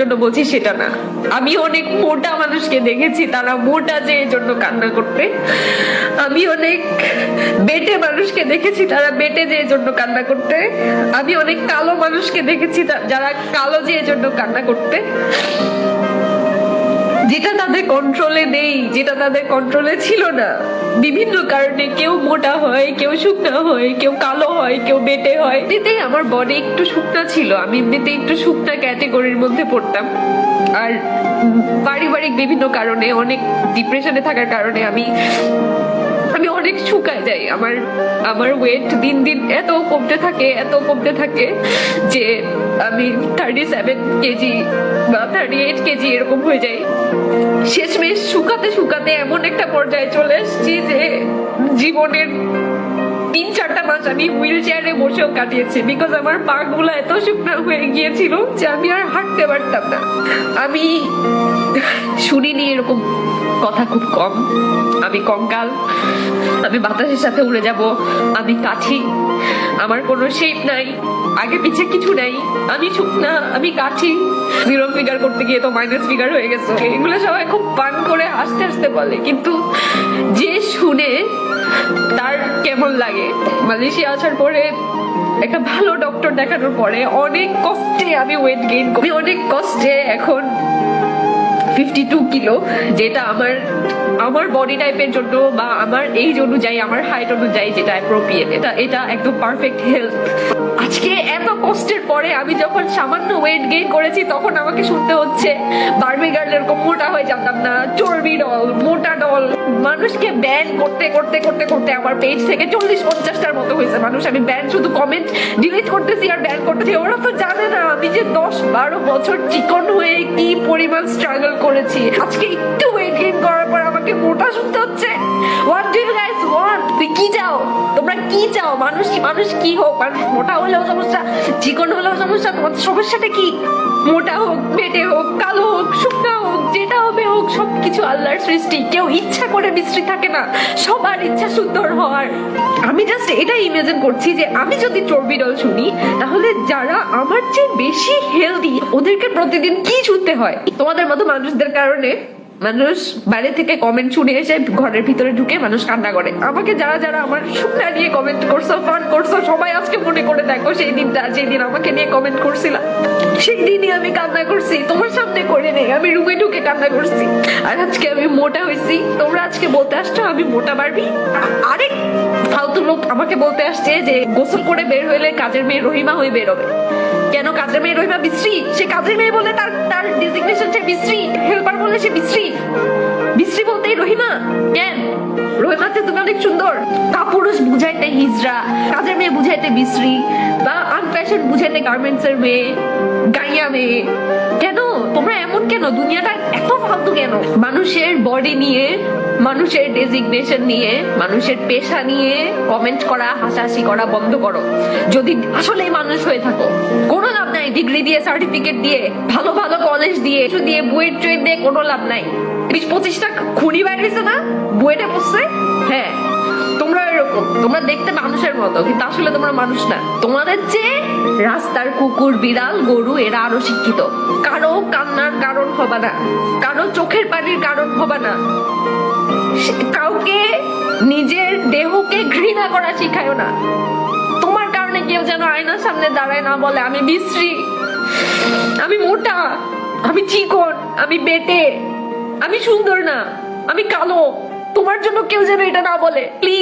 জন্য বলছি সেটা না। আমি অনেক মোটা মানুষকে দেখেছি তারা মোটা যে জন্য কান্না করতে, আমি অনেক বেটে মানুষকে দেখেছি তারা বেটে যে জন্য কান্না করতে, আমি অনেক কালো মানুষকে দেখেছি যারা কালো যে জন্য কান্না করতে। যেটা তাদের কন্ট্রোলে নেই, যেটা তাদের কন্ট্রোলে ছিল না, বিভিন্ন কারণে কেউ মোটা হয়, কেউ শুকনা হয়, কেউ কালো হয়, কেউ বেটে হয়। এমনিতেই আমার বডি একটু শুকনা ছিল, আমি এমনিতে একটু শুকনা ক্যাটেগরির মধ্যে পড়তাম। আর পারিবারিক বিভিন্ন কারণে, অনেক ডিপ্রেশনে থাকার কারণে আমি অনেক শুকায় যাই। আমার ওয়েট দিন দিন এত কমতে থাকে যে আমি 37 কেজি বা 38 কেজি এরকম হয়ে যাই। শেষমেশ শুকাতে এমন একটা পর্যায়ে চলে এসেছি যে জীবনের 3-4টা মাস আমি হুইল চেয়ারে বসেও কাটিয়েছি, বিকজ আমার পা গুলা এত শুকনো হয়ে গিয়েছিল যে আমি আর হাঁটতে পারতাম না। আমি শুনিনি এরকম কথা খুব কম। আমি কঙ্কাল, আমি বাতাসের সাথে উড়ে যাব, আমি কাঠি, আমার কোনো শেপ নাই, আগে পিছে কিছু নাই, আমি শুকনা, আমি কাঠি। 0 ফিগার করতে গিয়ে তো মাইনাস ফিগার হয়ে গেছে। এগুলো সবাই খুব ফান করে হাসতে হাসতে বলে, কিন্তু যে শুনে তার কেমন লাগে। মালয়েশিয়া আসার পরে একটা ভালো ডক্টর দেখানোর পরে অনেক কষ্টে আমি ওয়েট গেইন করি। অনেক কষ্টে এখন 52 কিলো, যেটা আমার বডি টাইপের জন্য বা আমার এইজ অনুযায়ী, আমার হাইট অনুযায়ী যেটা অ্যাপ্রোপ্রিয়েট, এটা একদম পারফেক্ট হেলথ। আজকে এত কষ্টের পরে আমি যখন সামান্য ওয়েট গেইন করেছি তখন আমাকে শুনতে হচ্ছে বারবি গার্ল এরকম মোটা হয়ে যেতাম না, চর্বি ডল, মোটা ডল। মানুষকে ব্যান করতে আমার পেজ থেকে 40-50টার মতো হয়েছে মানুষ। আমি ব্যান, শুধু কমেন্ট ডিলিট করতেছি আর ব্যান করতেছি। ওরা তো জানে না আমি যে 10-12 বছর চিকন হয়ে কি পরিমাণ স্ট্রাগল করেছি। আজকে একটু ওয়েট গেইন করার পর আমাকে মোটা শুনতে হচ্ছে। What do you guys want? তুই কি চাও? তোমরা কি চাও? মানুষ কি হোক? মানুষ মোটা হলেও সমস্যা, চিকন হলেও সমস্যা। তোমাদের সমস্যাটা কি? মোটা হোক, বেটে হোক, কালো হোক, শুকনা হোক, যেটা হবে হোক, সবকিছু আল্লাহর সৃষ্টি। কেউ ইচ্ছা করে বিশ্রী থাকে না, সবার ইচ্ছা সুন্দর হওয়ার। আমি জাস্ট এটাই ইমাজিন করছি যে আমি যদি চর্বি ডল শুনি, তাহলে যারা আমার চেয়ে বেশি হেলদি ওদেরকে প্রতিদিন কি শুনতে হয়। তোমাদের মতো মানুষদের কারণে মানুষ বাইরে থেকে কমেন্ট শুনে এসে ঘরের ভিতরে ঢুকে মানুষ কান্না করে। আমাকে যারা আমার শুকনা নিয়ে কমেন্ট করছো, ফান করছো, সবাই আজকে মনে করে দেখো সেই দিনটা, যেদিন আমাকে নিয়ে কমেন্ট করছিলাম, সেই দিনই আমি কান্না করছি। তোমার সামনে করে নেই, আমি রুমে ঢুকে কান্না করছি। আর আজকে আমি মোটা হয়েছি, তোমরা আজকে বলতে আসছো আমি মোটা পারবি। আরেক ফালতু লোক আমাকে বলতে আসছে যে গোসল করে বের হইলে কাজের মেয়ে রহিমা হয়ে বেরোবে। কেন কাজের মেয়ে রহিমা বিশ্রী? সে কাজের মেয়ে বলে তার ডিজিগনেশন সে বিশ্রী, হেল্পার বলে সে বিশ্রী বলতেই রহিমা কেন? রহিমাতে তুমি অনেক সুন্দর। কাপুরুষ বুঝাইতে হিজড়া, কাজের মেয়ে বুঝাইতে বিশ্রী, বা আনফ্যাশন বুঝাইতে গার্মেন্টস এর মেয়ে, গাইয়া মেয়ে। কেন তোমরা এমন কেন? দুনিয়াটা এত ফালতু কেন? মানুষের বডি নিয়ে, মানুষের ডেজিগনেশন নিয়ে, মানুষের পেশা নিয়ে কমেন্ট করা, হাসাহাসি করা বন্ধ করো। যদি আসলেই মানুষ হয়ে থাকো, কোনো লাভ নাই ডিগ্রি দিয়ে, সার্টিফিকেট দিয়ে, ভালো ভালো কলেজ দিয়ে, বুয়েট ট্রেন দিয়ে কোনো লাভ নাই। 20-25টা খুনি বাইর হয়েছে না, বুয়েটে বসছে। হ্যাঁ, তোমরা এরকম, তোমরা দেখতে মানুষের মতো, কিন্তু আসলে তোমরা মানুষ না। তোমাদের চেয়ে রাস্তার কুকুর, বিড়াল, গরু এরা আরো শিক্ষিত। কারো কান্নার কারণ হবে না, কারো চোখের পানির কারণ হবে না। কাউকে নিজের দেহকে ঘৃণা করা শিখায়ও না। তোমার কারণে কেউ যেন আয়নার সামনে দাঁড়ায় না বলে আমি বিশ্রী, আমি মোটা, আমি চিকন, আমি বেটে, আমি সুন্দর না, আমি কালো। তোমার জন্য কেউ যেন এটা না বলে, প্লিজ।